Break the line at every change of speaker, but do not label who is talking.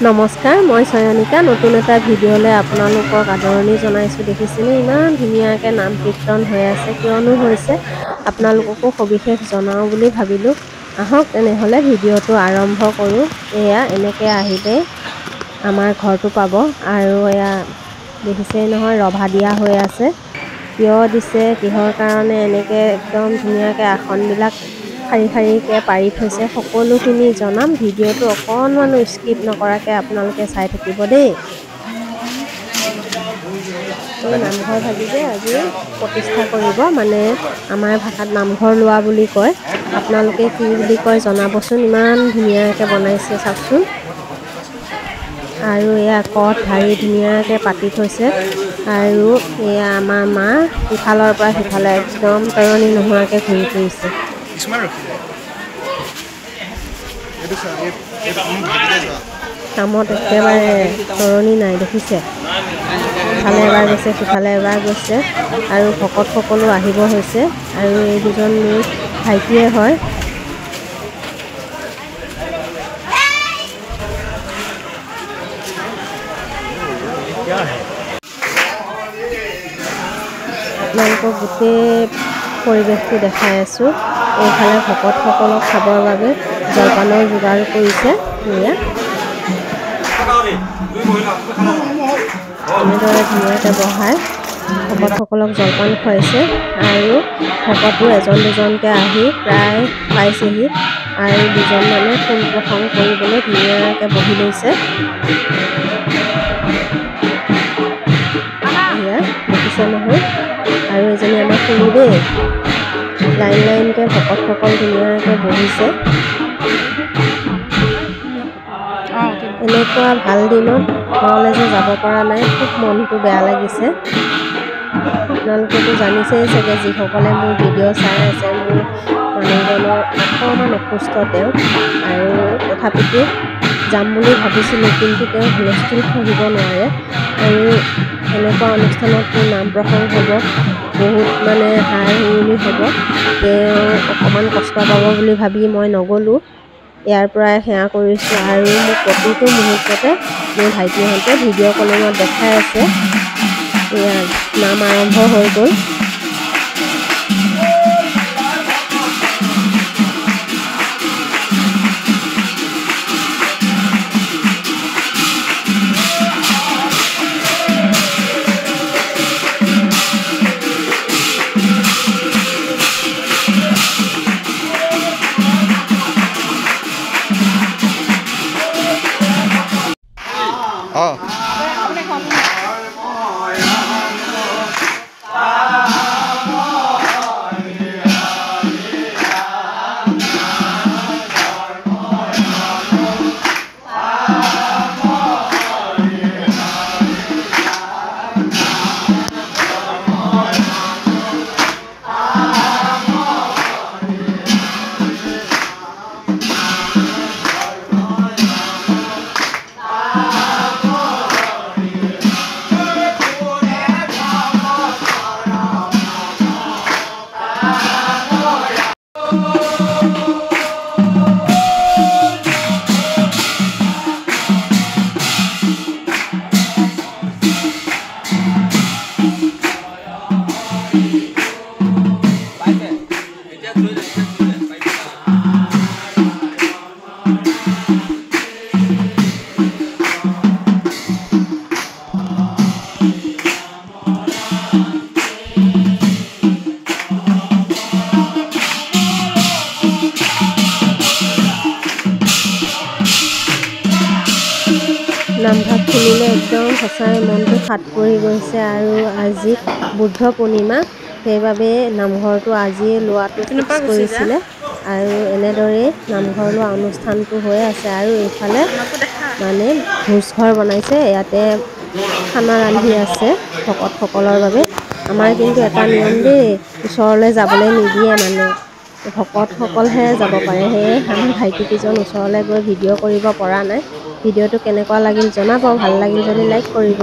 নমস্কাৰ, মই চয়নিকা নতুন এটা ভিডিঅ'লৈ আপোনালোকক আদৰণি জনাইছোঁ। দেখিছেনে ইমান ধুনীয়াকৈ নাম কীৰ্তন হৈ আছে, কিয়নো হৈছে আপোনালোককো সবিশেষ জনাওঁ বুলি ভাবিলোঁ। আহক তেনেহ'লে ভিডিঅ'টো আৰম্ভ কৰোঁ। এয়া এনেকৈ আহিলে আমাৰ ঘৰটো পাব আৰু এয়া দেখিছেই নহয় ৰভা দিয়া হৈ আছে। কিয় দিছে, কিহৰ কাৰণে এনেকৈ একদম ধুনীয়াকৈ আসনবিলাক শাৰী শাৰীকৈ পাৰি থৈছে, সকলোখিনি জনাম। ভিডিঅ'টো অকণমানো স্কিপ নকৰাকৈ আপোনালোকে চাই থাকিব দেই। এই নামঘৰ ভাগি যে আজি প্ৰতিষ্ঠা কৰিব, মানে আমাৰ ভাষাত নামঘৰ লোৱা বুলি কয়। আপোনালোকে কি বুলি কয় জনাবচোন। ইমান ধুনীয়াকৈ বনাইছে চাওকচোন। আৰু এয়া কঠ ধাৰি ধুনীয়াকৈ পাতি থৈছে। আৰু এয়া আমাৰ মা ইফালৰ পৰা সিফালে একদম তৰণি নোহোৱাকৈ ঘূৰি ফুৰিছে। কামত একেবাৰে তৰণি নাই, দেখিছে। ইফালে এবাৰ গৈছে, সিফালে এবাৰ গৈছে। আৰু ভকতসকলো আহিব হৈছে। আৰু এই দুজন মোৰ ভাইটিয়ে হয়। আপোনালোকক গোটেই পৰিৱেশটো দেখাই আছোঁ। এইফালে ভকতসকলক খাবৰ বাবে জলপানৰ যোগাৰ কৰিছে। এয়া এনেদৰে ধুনীয়াকৈ বহাই ভকতসকলক জলপান খুৱাইছে। আৰু ভকতো এজন দুজনকৈ আহি প্ৰায় পাইছেহি। আৰু দুজনমানে ফুল প্ৰসংগ কৰিবলৈ ধুনীয়াকৈ বহি লৈছে। এয়া দেখিছে নহয়। আৰু এজনী আমাৰ ফুলো দেই, লাইন লাইনকৈ ভকতসকল ধুনীয়াকৈ বহিছে। এনেকুৱা ভাল দিনত ঘৰলৈ যে যাব পৰা নাই, খুব মনটো বেয়া লাগিছে। আপোনালোকেতো জানিছেই চাগে, যিসকলে মোৰ ভিডিঅ' চাই আছে। মোৰ মানুহজনৰ অকণমান অসুস্থ তেওঁ, আৰু তথাপিতো যাম বুলি ভাবিছিলোঁ, কিন্তু তেওঁ হুলস্থুল সহিব নোৱাৰে। আৰু এনেকুৱা অনুষ্ঠানত মোৰ নাম প্ৰসংগ হ'ব, বহুত মানে হাই উৰুমি হ'ব। তেওঁ অকণমান কষ্ট পাব বুলি ভাবি মই নগ'লোঁ। ইয়াৰ পৰাই সেৱা কৰিছোঁ। আৰু মোক প্ৰতিটো মুহূৰ্ততে মোৰ ভাইটিহঁতে ভিডিঅ' কলিঙত দেখাই আছে। এয়া নাম আৰম্ভ হৈ গ'ল। নামভাগ শুনিলে একদম সঁচাই মনটো সাত পৰি গৈছে। আৰু আজি বুদ্ধ পূৰ্ণিমা, সেইবাবে নামঘৰটো আজিয়ে লোৱাটো ফিক্স কৰিছিলে। আৰু এনেদৰেই নামঘৰ লোৱা অনুষ্ঠানটো হৈ আছে। আৰু এইফালে মানে ভোজঘৰ বনাইছে, ইয়াতে খানা ৰান্ধি আছে ভকতসকলৰ বাবে। আমাৰ কিন্তু এটা নিয়ম দেই, ওচৰলৈ যাবলৈ নিদিয়ে, মানে ভকতসকলহে যাব পাৰে। সেয়ে আমাৰ ভাইটিকেইজন ওচৰলৈ গৈ ভিডিঅ' কৰিব পৰা নাই। ভিডিঅ'টো কেনেকুৱা লাগিল জনাব, ভাল লাগিল যদি লাইক কৰিব।